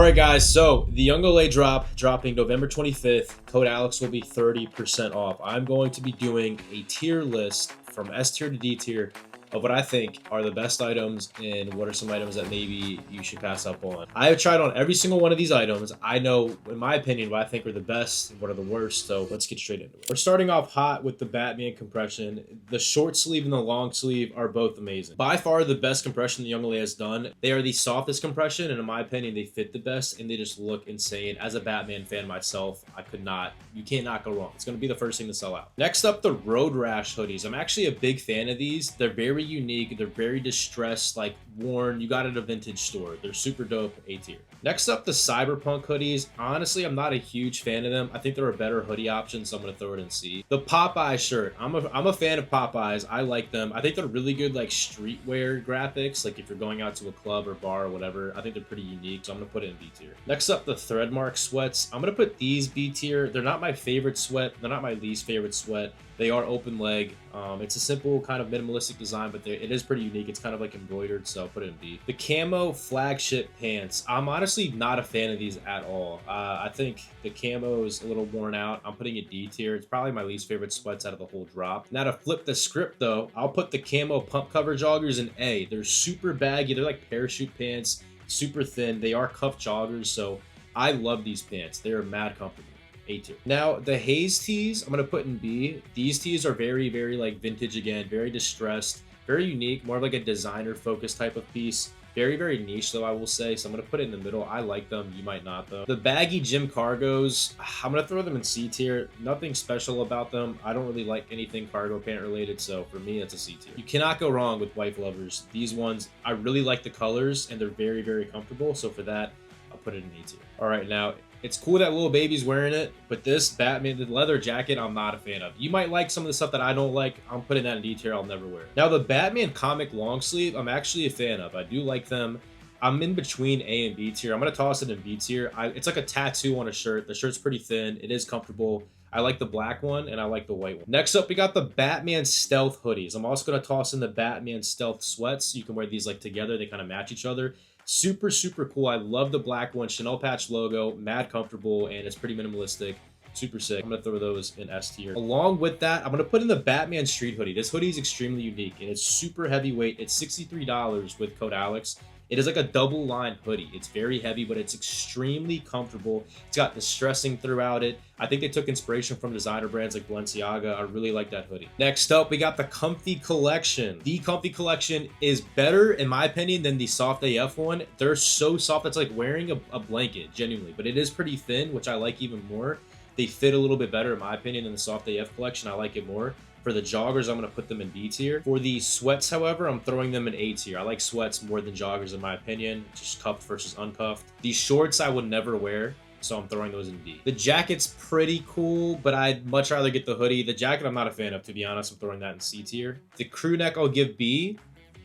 right, guys. So the Youngla drop dropping November 25th. Code Alex will be 30% off. I'm going to be doing a tier list from S tier to D tier of what I think are the best items and what are some items that maybe you should pass up on. I have tried on every single one of these items. I know, in my opinion, what I think are the best, what are the worst. So let's get straight into it. We're starting off hot with the Batman compression. The short sleeve and the long sleeve are both amazing. By far the best compression the Youngla has done. They are the softest compression, and in my opinion, they fit the best, and they just look insane. As a Batman fan myself, you can't not go wrong. It's going to be the first thing to sell out. Next up, the Road Rash hoodies. I'm actually a big fan of these. They're very unique. They're very distressed, like worn. You got it at a vintage store. They're super dope. A tier. Next up, the Cyberpunk hoodies. Honestly, I'm not a huge fan of them. I think there are better hoodie options, so I'm going to throw it in C. The Popeye shirt. I'm a fan of Popeyes. I like them. I think they're really good, like streetwear graphics. Like if you're going out to a club or bar or whatever, I think they're pretty unique, so I'm going to put it in B tier. Next up, the Threadmark sweats. I'm going to put these B tier. They're not my favorite sweat. They're not my least favorite sweat. They are open leg. It's a simple kind of minimalistic design, but it is pretty unique. It's kind of like embroidered, so I'll put it in B. The camo flagship pants. I'm honestly not a fan of these at all. I think the camo is a little worn out. I'm putting it D tier. It's probably my least favorite sweats out of the whole drop. Now to flip the script though, I'll put the camo pump cover joggers in A. They're super baggy. They're like parachute pants, super thin. They are cuff joggers, so I love these pants. They're mad comfortable. A tier. Now the Haze tees, I'm gonna put in B. These tees are very, very like vintage again, very distressed, very unique, more of like a designer focused type of piece. Very, very niche though, I will say. So I'm gonna put it in the middle. I like them. You might not though. The baggy gym cargos, I'm gonna throw them in C tier. Nothing special about them. I don't really like anything cargo pant related. So for me, it's a C tier. You cannot go wrong with wife lovers. These ones, I really like the colors and they're very, very comfortable. So for that, I'll put it in A tier. All right, now it's cool that little baby's wearing it, but this Batman, the leather jacket, I'm not a fan of. You might like some of the stuff that I don't like. I'm putting that in D tier. I'll never wear it. Now, the Batman comic long sleeve, I'm actually a fan of. I do like them. I'm in between A and B tier. I'm going to toss it in B tier. It's like a tattoo on a shirt. The shirt's pretty thin. It is comfortable. I like the black one, and I like the white one. Next up, we got the Batman Stealth hoodies. I'm also going to toss in the Batman Stealth sweats. You can wear these like together. They kind of match each other. Super, super cool. I love the black one. Chanel patch logo. Mad comfortable, and it's pretty minimalistic. Super sick. I'm going to throw those in S tier. Along with that, I'm going to put in the Batman Street hoodie. This hoodie is extremely unique, and it's super heavyweight. It's $63 with code Alex. It is like a double line hoodie. It's very heavy, but it's extremely comfortable. It's got distressing throughout it. I think they took inspiration from designer brands like Balenciaga. I really like that hoodie. Next up, we got the Comfy Collection. The Comfy Collection is better, in my opinion, than the Soft AF one. They're so soft, it's like wearing a blanket, genuinely. But it is pretty thin, which I like even more. They fit a little bit better, in my opinion, than the Soft AF collection. I like it more. For the joggers, I'm going to put them in B tier. For the sweats, however, I'm throwing them in A tier. I like sweats more than joggers, in my opinion. Just cuffed versus uncuffed. These shorts I would never wear, so I'm throwing those in D. The jacket's pretty cool, but I'd much rather get the hoodie. The jacket I'm not a fan of, to be honest. I'm throwing that in C tier. The crew neck I'll give B,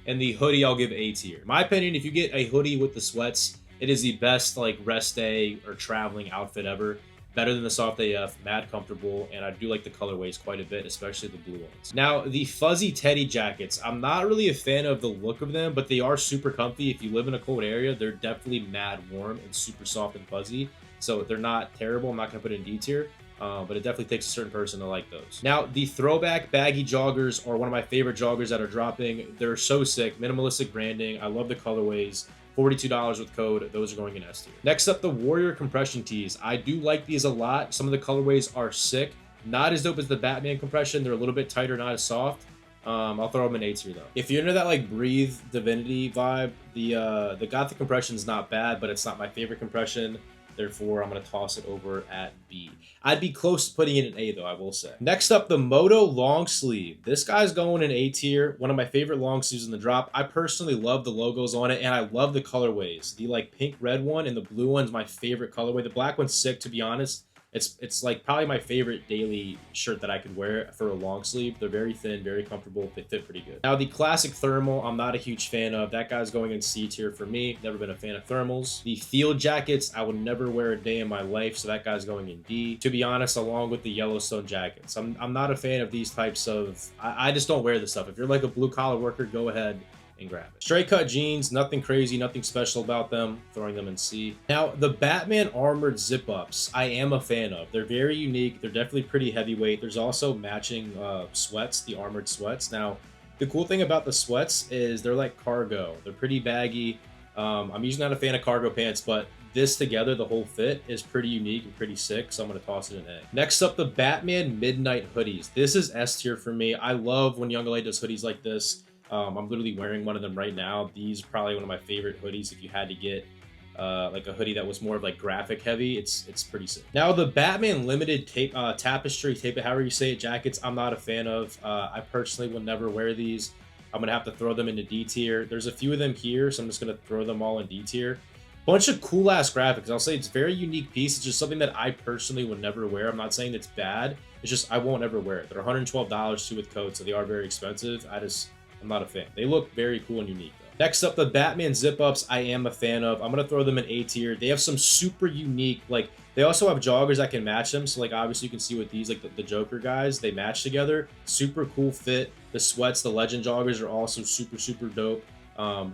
and the hoodie I'll give A tier. In my opinion, if you get a hoodie with the sweats, it is the best like rest day or traveling outfit ever. Better than the Soft AF, mad comfortable, and I do like the colorways quite a bit, especially the blue ones. Now, the fuzzy teddy jackets, I'm not really a fan of the look of them, but they are super comfy. If you live in a cold area, they're definitely mad warm and super soft and fuzzy, so they're not terrible. I'm not going to put it in D tier, but it definitely takes a certain person to like those. Now, the throwback baggy joggers are one of my favorite joggers that are dropping. They're so sick, minimalistic branding. I love the colorways. $42 with code. Those are going in S tier. Next up, the Warrior compression tees. I do like these a lot. Some of the colorways are sick. Not as dope as the Batman compression. They're a little bit tighter, not as soft. I'll throw them in A tier though. If you're into that like Breathe Divinity vibe, the Gothic compression is not bad, but it's not my favorite compression. Therefore, I'm going to toss it over at B. I'd be close to putting it in A, though, I will say. Next up, the Moto long sleeve. This guy's going in A tier. One of my favorite long sleeves in the drop. I personally love the logos on it, and I love the colorways. The like pink red one and the blue one's my favorite colorway. The black one's sick, to be honest. It's like probably my favorite daily shirt that I could wear for a long sleeve. They're very thin, very comfortable. They fit pretty good. Now, the classic thermal, I'm not a huge fan of. That guy's going in C tier for me. Never been a fan of thermals. The field jackets, I would never wear a day in my life, so that guy's going in D. To be honest, along with the Yellowstone jackets. I'm not a fan of these types of... I just don't wear this stuff. If you're like a blue-collar worker, go ahead. and grab it. Straight cut jeans, nothing crazy, nothing special about them. Throwing them in C. Now, the Batman armored zip-ups, I am a fan of. They're very unique. They're definitely pretty heavyweight. There's also matching sweats, the armored sweats. Now, the cool thing about the sweats is they're like cargo. They're pretty baggy. I'm usually not a fan of cargo pants, but this together, the whole fit, is pretty unique and pretty sick, so I'm going to toss it an A. Next up, the Batman Midnight hoodies. This is S tier for me. I love when Youngla does hoodies like this. I'm literally wearing one of them right now. These are probably one of my favorite hoodies if you had to get like a hoodie that was more of like graphic heavy. It's pretty sick. Now, the Batman limited tapestry, however you say it, jackets, I'm not a fan of. I personally will never wear these. I'm going to have to throw them into D tier. There's a few of them here, so I'm just going to throw them all in D tier. Bunch of cool ass graphics. I'll say it's a very unique piece. It's just something that I personally would never wear. I'm not saying it's bad. It's just I won't ever wear it. They're $112 too with code, so they are very expensive. I'm not a fan. They look very cool and unique though. Next up, the Batman zip-ups, I am a fan of. I'm gonna throw them in A tier. They have some super unique, like they also have joggers that can match them. So like obviously you can see with these, like the Joker guys, they match together. Super cool fit. The sweats, the Legend joggers are also super dope.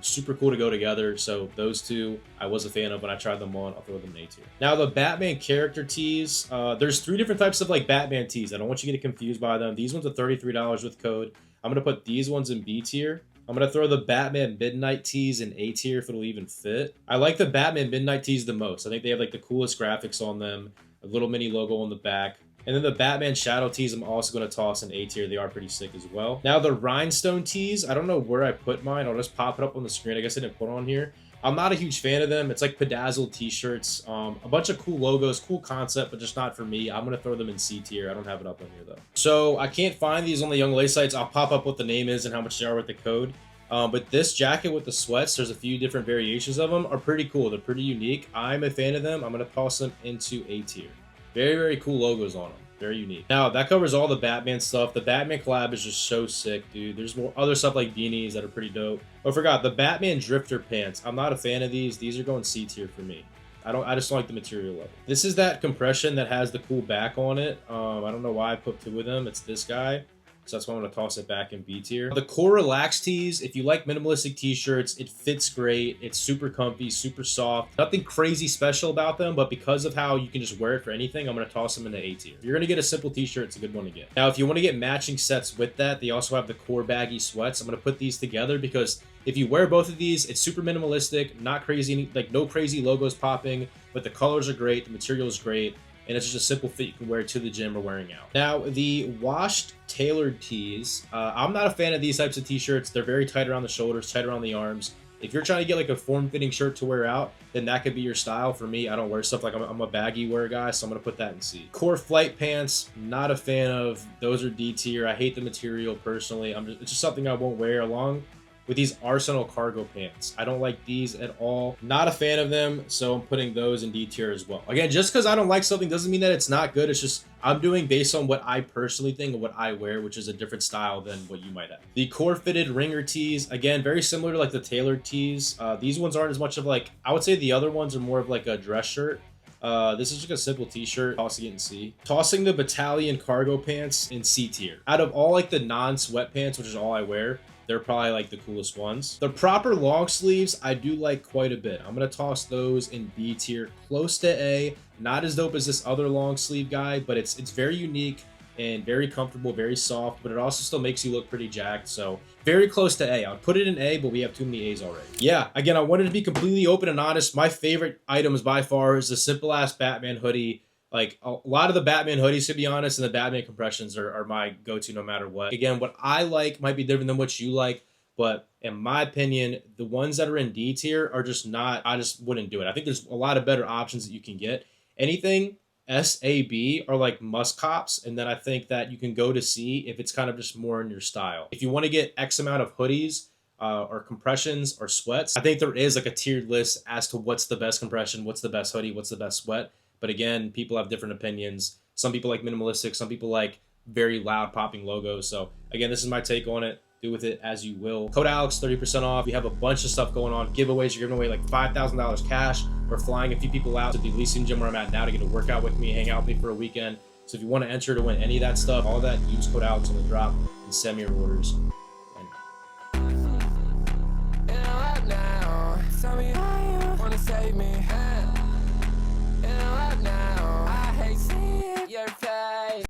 Super cool to go together. So those two I was a fan of when I tried them on. I'll throw them in A tier. Now the Batman character tees, there's 3 different types of like Batman tees. I don't want you to get confused by them. These ones are $33 with code. I'm gonna put these ones in B tier. I'm gonna throw the Batman Midnight tees in A tier if it'll even fit. I like the Batman Midnight tees the most. I think they have like the coolest graphics on them, a little mini logo on the back. And then the Batman Shadow tees, I'm also going to toss in A tier. They are pretty sick as well. Now, the Rhinestone tees, I don't know where I put mine. I'll just pop it up on the screen. I guess I didn't put it on here. I'm not a huge fan of them. It's like bedazzled t-shirts. A bunch of cool logos, cool concept, but just not for me. I'm going to throw them in C tier. I don't have it up on here, though. So I can't find these on the Youngla sites. I'll pop up what the name is and how much they are with the code. But this jacket with the sweats, there's a few different variations of them, are pretty cool. They're pretty unique. I'm a fan of them. I'm going to toss them into A tier. Very cool logos on them. Very unique. Now, that covers all the Batman stuff. The Batman collab is just so sick, dude. There's more other stuff like beanies that are pretty dope. Oh, I forgot. The Batman Drifter pants. I'm not a fan of these. These are going C tier for me. I just don't like the material level. This is that compression that has the cool back on it. I don't know why I put 2 of them. It's this guy. So that's why I'm going to toss it back in B tier. The Core Relax tees, if you like minimalistic t-shirts, it fits great. It's super comfy, super soft. Nothing crazy special about them, but because of how you can just wear it for anything, I'm going to toss them into A tier. If you're going to get a simple t-shirt, it's a good one to get. Now, if you want to get matching sets with that, they also have the Core Baggy Sweats. I'm going to put these together because if you wear both of these, it's super minimalistic, not crazy, like no crazy logos popping, but the colors are great, the material is great. And it's just a simple fit you can wear to the gym or wearing out. Now, the washed tailored tees, I'm not a fan of these types of t-shirts. They're very tight around the shoulders, tight around the arms. If you're trying to get like a form-fitting shirt to wear out, then that could be your style. For me, I don't wear stuff like I'm a baggy wear guy, so I'm going to put that in C. Core Flight pants, not a fan of. Those are D tier. I hate the material personally. It's just something I won't wear along with these Arsenal cargo pants. I don't like these at all. Not a fan of them, so I'm putting those in D tier as well. Again, just because I don't like something doesn't mean that it's not good. It's just I'm doing based on what I personally think and what I wear, which is a different style than what you might have. The core fitted ringer tees, again, very similar to like the tailored tees. These ones aren't as much of like, I would say the other ones are more of like a dress shirt. This is just a simple t-shirt. Tossing it in C. Tossing the Battalion cargo pants in C tier. Out of all like the non-sweatpants, which is all I wear, they're probably like the coolest ones. The proper long sleeves, I do like quite a bit. I'm going to toss those in B tier, close to A. Not as dope as this other long sleeve guy, but it's very unique and very comfortable, very soft, but it also still makes you look pretty jacked. So very close to A. I would put it in A, but we have too many A's already. Yeah, again, I wanted to be completely open and honest. My favorite items by far is the simple ass Batman hoodie. Like a lot of the Batman hoodies, to be honest, and the Batman compressions are my go-to no matter what. Again, what I like might be different than what you like, but in my opinion, the ones that are in D tier are just not, I just wouldn't do it. I think there's a lot of better options that you can get. Anything S, A, B are like must cops, and then I think that you can go to C if it's kind of just more in your style. If you want to get X amount of hoodies, or compressions or sweats, I think there is like a tiered list as to what's the best compression, what's the best hoodie, what's the best sweat. But again, people have different opinions. Some people like minimalistic, some people like very loud popping logos. So again, this is my take on it. Do with it as you will. Code Alex, 30% off. We have a bunch of stuff going on. Giveaways, you're giving away like $5,000 cash. We're flying a few people out to the Elysium gym where I'm at now to get a workout with me, hang out with me for a weekend. So if you want to enter to win any of that stuff, all of that, use code Alex on the drop and send me your orders. save me.